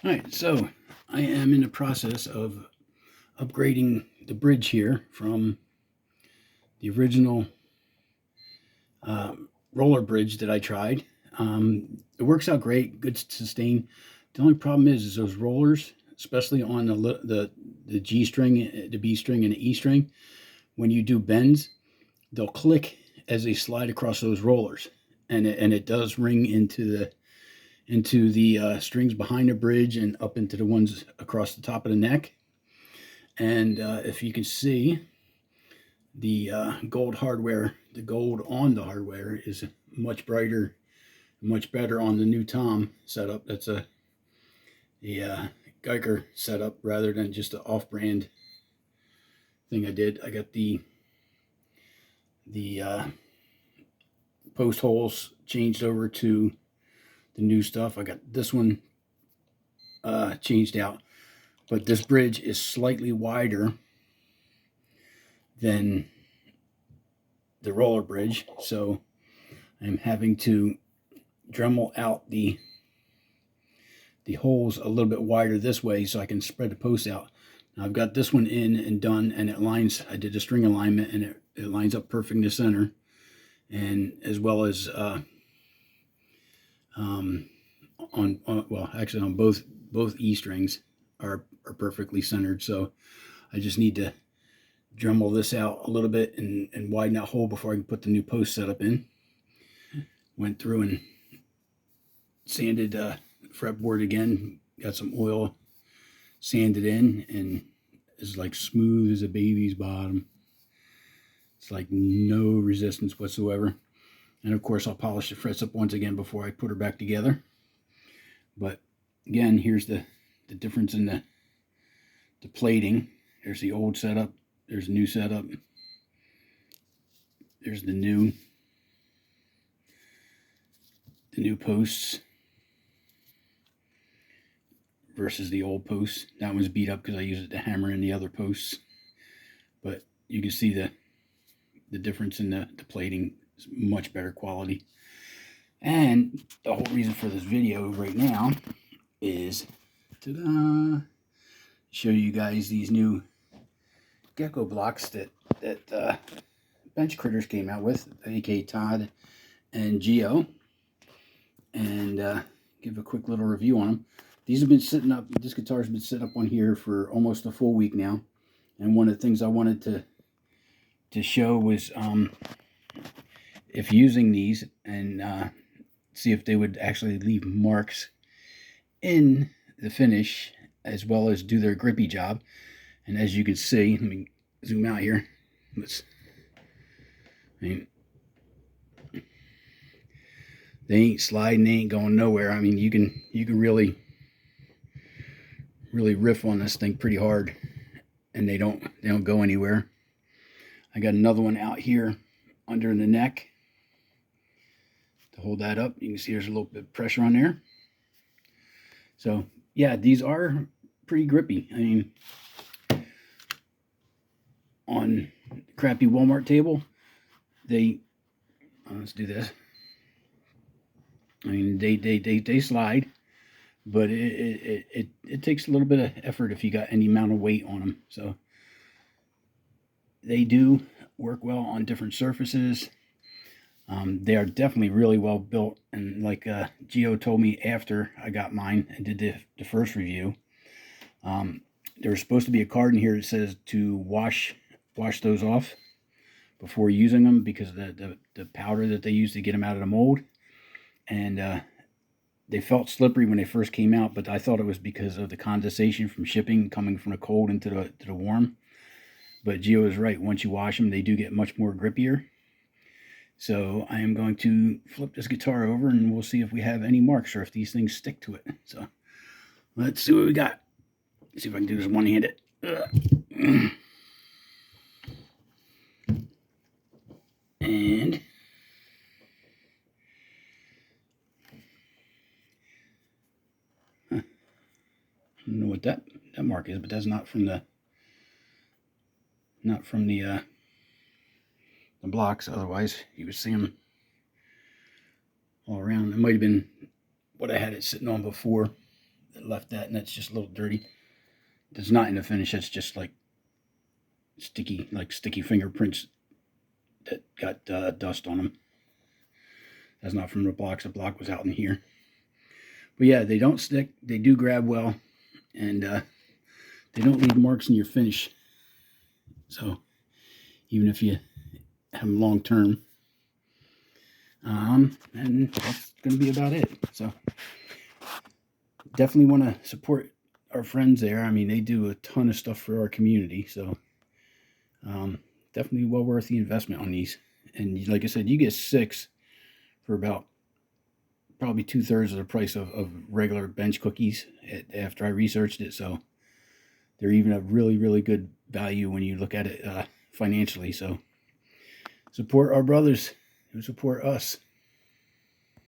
All right, so I am in the process of upgrading the bridge here from the original roller bridge that I tried. It works out great, good sustain. The only problem is those rollers, especially on the G string, the B string, and the E string. When you do bends, they'll click as they slide across those rollers, and it does ring into the strings behind the bridge and up into the ones across the top of the neck. And if you can see, the gold hardware, the gold on the hardware is much brighter, much better on the new Tom setup. That's a Geiger setup rather than just an off-brand thing I did. I got the post holes changed over to the new stuff. I got this one changed out, but this bridge is slightly wider than the roller bridge, so I'm having to Dremel out the holes a little bit wider this way so I can spread the posts out. Now I've got this one in and done, and it lines. I did a string alignment, and it lines up perfect in the center, and as well as actually on both E strings are perfectly centered. So I just need to Dremel this out a little bit and widen that hole before I can put the new post setup in. Went through and sanded fretboard again, got some oil, sanded in, and it's like smooth as a baby's bottom. It's like no resistance whatsoever. And of course I'll polish the frets up once again before I put her back together. But again, here's the difference in the plating. There's the old setup, there's the new setup, there's the new posts versus the old posts. That one's beat up because I used it to hammer in the other posts. But you can see the difference in the plating is much better quality. And the whole reason for this video right now is to show you guys these new Gecko Blocs that Bench Critters came out with, aka Todd and Geo, and give a quick little review on them. These have been sitting up, this guitar's been sitting up on here for almost a full week now, and one of the things I wanted to show was if using these and see if they would actually leave marks in the finish as well as do their grippy job. And as you can see, let me zoom out here. They ain't sliding, they ain't going nowhere. I mean, you can really riff on this thing pretty hard, and they don't go anywhere. I got another one out here under the neck to hold that up. You can see there's a little bit of pressure on there. So yeah, these are pretty grippy. I mean, on the crappy Walmart table, let's do this. I mean, they slide, but it takes a little bit of effort if you got any amount of weight on them. So they do work well on different surfaces. They are definitely really well built, and like Geo told me after I got mine and did the first review, there's supposed to be a card in here that says to wash those off before using them, because the powder that they use to get them out of the mold, and they felt slippery when they first came out, but I thought it was because of the condensation from shipping coming from the cold into the warm. But Geo is right. Once you wash them, they do get much more grippier. So I am going to flip this guitar over, and we'll see if we have any marks or if these things stick to it. So let's see what we got. Let's see if I can do this one-handed. And I don't know what that mark is, but that's not from the blocks. Otherwise you would see them all around. It might have been what I had it sitting on before left that, and that's just a little dirty. It's not in the finish. It's just like sticky fingerprints that got dust on them. That's not from the blocks. The block was out in here. But yeah, they don't stick. They do grab well, and they don't leave marks in your finish. So even if you have them long term, and that's going to be about it. So definitely want to support our friends there. I mean, they do a ton of stuff for our community. So definitely well worth the investment on these. And like I said, you get 6 for about probably 2/3 of the price of regular bench cookies after I researched it. So they're even a really, really good value when you look at it financially. So support our brothers who support us.